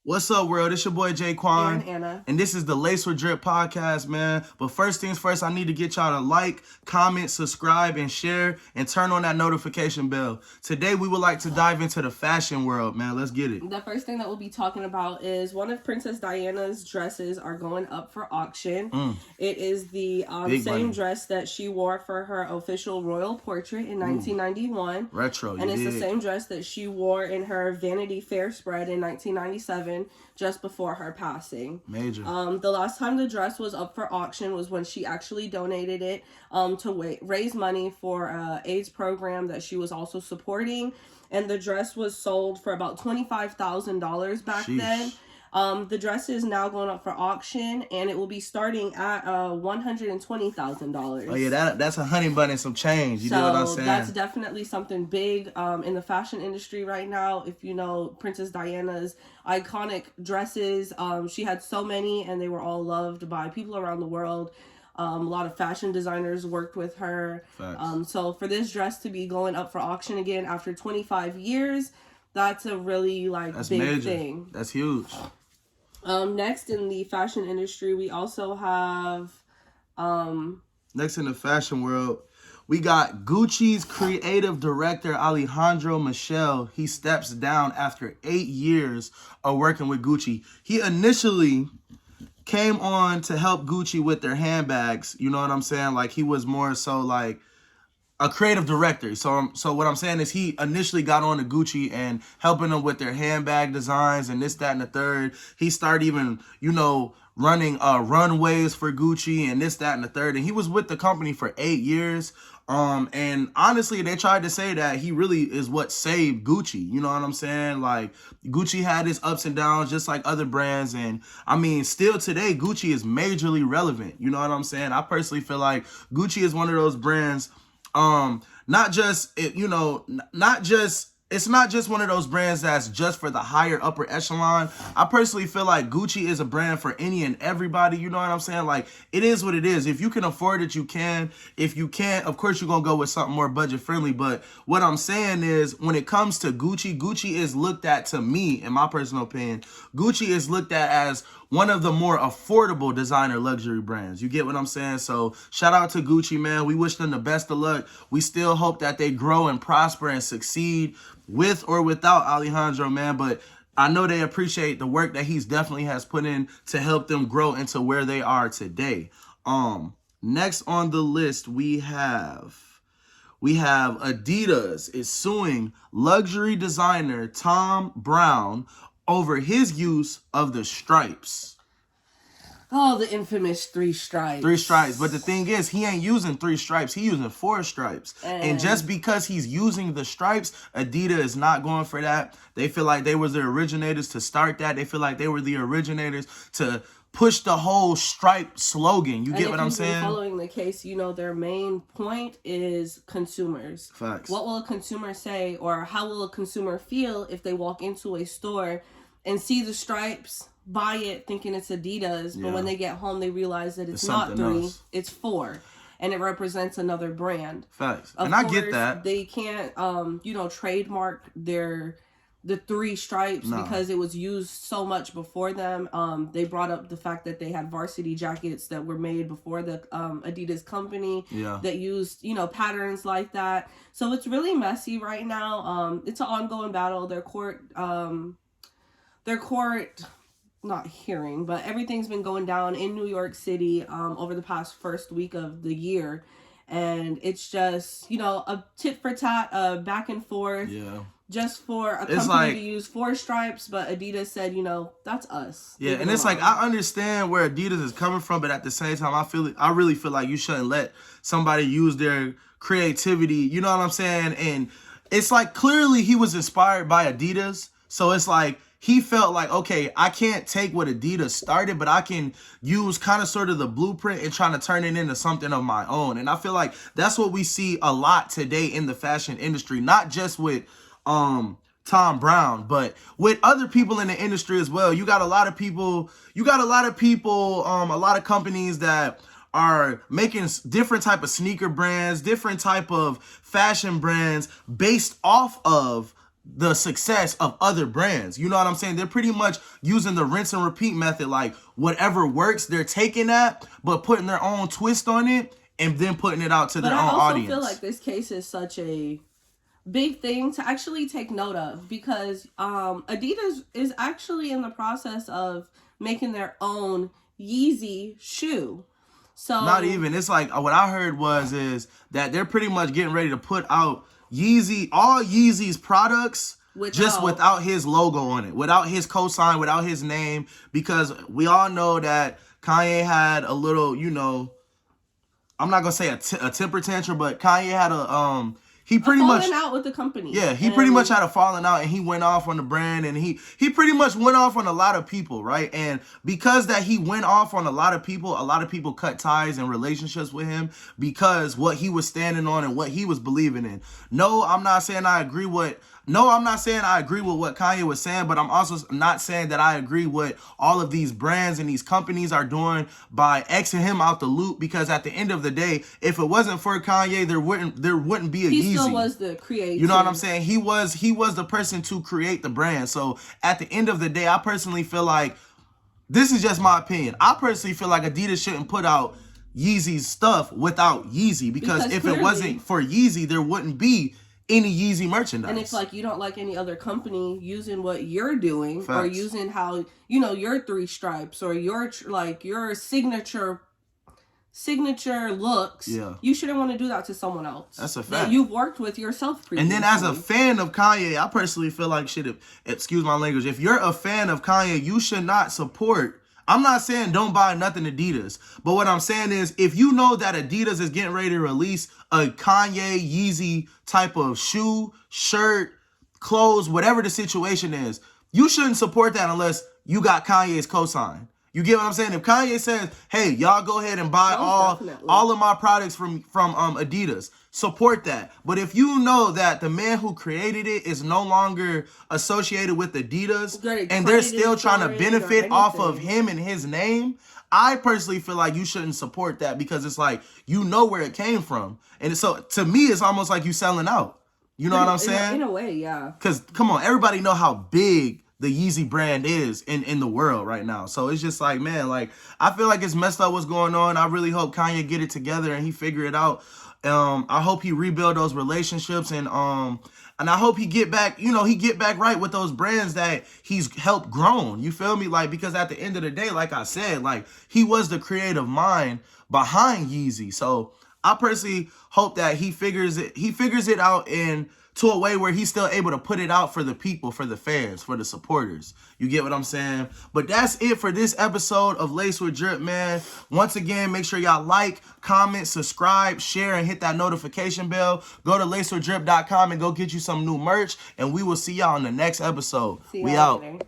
What's up, world? It's your boy Jaquan. And Anna. And this is the Lace with Drip podcast, man. But first things first, I need to get y'all to like, comment, subscribe, and share, and turn on that notification bell. Today, we would like to dive into the fashion world, man. Let's get it. The first thing that we'll be talking about is one of Princess Diana's dresses are going up for auction. It is the same dress that she wore for her official royal portrait in 1991. Retro, and it's the same dress that she wore in her Vanity Fair spread in 1997. Just before her passing. Major. The last time the dress was up for auction was when she actually donated it to raise money for an AIDS program that she was also supporting. And the dress was sold for about $25,000 back then. The dress is now going up for auction, and it will be starting at $120,000. Oh yeah, that's a honey bun and some change. You know what I'm saying? That's definitely something big in the fashion industry right now. If you know Princess Diana's iconic dresses, she had so many, and they were all loved by people around the world. A lot of fashion designers worked with her. So for this dress to be going up for auction again after 25 years, that's a really big major. thing. That's huge. Next in the fashion industry, we also have next in the fashion world, we got Gucci's creative director Alejandro Michel. He steps down after 8 years of working with Gucci. He initially came on to help Gucci with their handbags. You know what I'm saying? Like, he was more so like a creative director. So what I'm saying is he initially got on to Gucci and helping them with their handbag designs and this, that, and the third. He started even, running runways for Gucci and this, that, and the third. And he was with the company for 8 years. And honestly, they tried to say that he really is what saved Gucci. You know what I'm saying? Like, Gucci had its ups and downs just like other brands. And I mean, still today, Gucci is majorly relevant. You know what I'm saying? I personally feel like Gucci is one of those brands. It's not just one of those brands that's just for the higher upper echelon. I personally feel like Gucci is a brand for any and everybody. You know what I'm saying? Like, it is what it is. If you can afford it, you can. If you can't, of course, you're going to go with something more budget friendly. But what I'm saying is, when it comes to Gucci, Gucci is looked at, to me, in my personal opinion, Gucci is looked at as one of the more affordable designer luxury brands. You get what I'm saying? So shout out to Gucci, man. We wish them the best of luck. We still hope that they grow and prosper and succeed with or without Alejandro, man. But I know they appreciate the work that he's definitely has put in to help them grow into where they are today. Next on the list, we have Adidas is suing luxury designer Thom Browne over his use of the stripes. Oh, the infamous 3 stripes. 3 stripes. But the thing is, he ain't using 3 stripes. He's using 4 stripes. And just because he's using the stripes, Adidas is not going for that. They feel like they were the originators to start that. They feel like they were the originators to push the whole stripe slogan. You get what I'm saying? Following the case, their main point is consumers. Facts. What will a consumer say, or how will a consumer feel if they walk into a store and see the stripes, buy it thinking it's Adidas, but when they get home, they realize that it's not 3, it's 4. And it represents another brand. Facts. And I get that. They can't, trademark the 3 stripes because it was used so much before them. They brought up the fact that they had varsity jackets that were made before the Adidas company that used, patterns like that. So it's really messy right now. It's an ongoing battle. Their court, not hearing, but everything's been going down in New York City over the past first week of the year. And it's just, a tit for tat, back and forth. Yeah. Just for a company to use 4 stripes, but Adidas said, that's us. Yeah, and it's like, I understand where Adidas is coming from, but at the same time, I really feel like you shouldn't let somebody use their creativity. You know what I'm saying? And it's like, clearly he was inspired by Adidas. So it's like, he felt like, okay, I can't take what Adidas started, but I can use kind of sort of the blueprint and trying to turn it into something of my own. And I feel like that's what we see a lot today in the fashion industry, not just with Thom Browne, but with other people in the industry as well. You got a lot of people, a lot of companies that are making different type of sneaker brands, different type of fashion brands based off of the success of other brands. You know what I'm saying? They're pretty much using the rinse and repeat method. Like whatever works, they're taking that, but putting their own twist on it and then putting it out to their own audience. I also feel like this case is such a big thing to actually take note of, because Adidas is actually in the process of making their own Yeezy shoe. So not even. It's like what I heard is that they're pretty much getting ready to put out all Yeezy's products just without his logo on it, without his cosign, without his name, because we all know that Kanye had a little, you know, I'm not gonna say a temper tantrum, but Kanye had he pretty much falling out with the company. Yeah, he pretty much had a falling out, and he went off on the brand, and he pretty much went off on a lot of people, right? And because that he went off on a lot of people cut ties and relationships with him because what he was standing on and what he was believing in. No, I'm not saying I agree with what Kanye was saying, but I'm also not saying that I agree with all of these brands and these companies are doing by Xing him out the loop, because at the end of the day, if it wasn't for Kanye, there wouldn't be a Yeezy. He still was the creator. You know what I'm saying? He was the person to create the brand. So at the end of the day, I personally feel like, this is just my opinion, I personally feel like Adidas shouldn't put out Yeezy's stuff without Yeezy, because if it wasn't for Yeezy, there wouldn't be any Yeezy merchandise. And it's like you don't like any other company using what you're doing. Facts. Or using how, you know, your 3 stripes or your signature looks. Yeah. You shouldn't want to do that to someone else. That's a fact. That you've worked with yourself previously. And then as a fan of Kanye, I personally feel like excuse my language, if you're a fan of Kanye, you should not support. I'm not saying don't buy nothing Adidas, but what I'm saying is, if you know that Adidas is getting ready to release a Kanye Yeezy type of shoe, shirt, clothes, whatever the situation is, you shouldn't support that unless you got Kanye's cosign. You get what I'm saying? If Kanye says, hey, y'all go ahead and buy all of my products from Adidas, support that. But if you know that the man who created it is no longer associated with Adidas and they're still trying to benefit off of him and his name, I personally feel like you shouldn't support that, because it's like, you know where it came from. And so to me, it's almost like you selling out. You know what I'm saying? In a way, yeah. Because, come on, everybody know how big the Yeezy brand is in the world right now. So it's just like, man, like, I feel like it's messed up what's going on. I really hope Kanye get it together and he figure it out. I hope he rebuild those relationships, and I hope he get back right with those brands that he's helped grown. You feel me? Like, because at the end of the day, like I said, like, he was the creative mind behind Yeezy. So I personally hope that he figures it out to a way where he's still able to put it out for the people, for the fans, for the supporters. You get what I'm saying? But that's it for this episode of Lace with Drip, man. Once again, make sure y'all like, comment, subscribe, share, and hit that notification bell. Go to lacewithdrip.com and go get you some new merch, and we will see y'all in the next episode. We out. Later.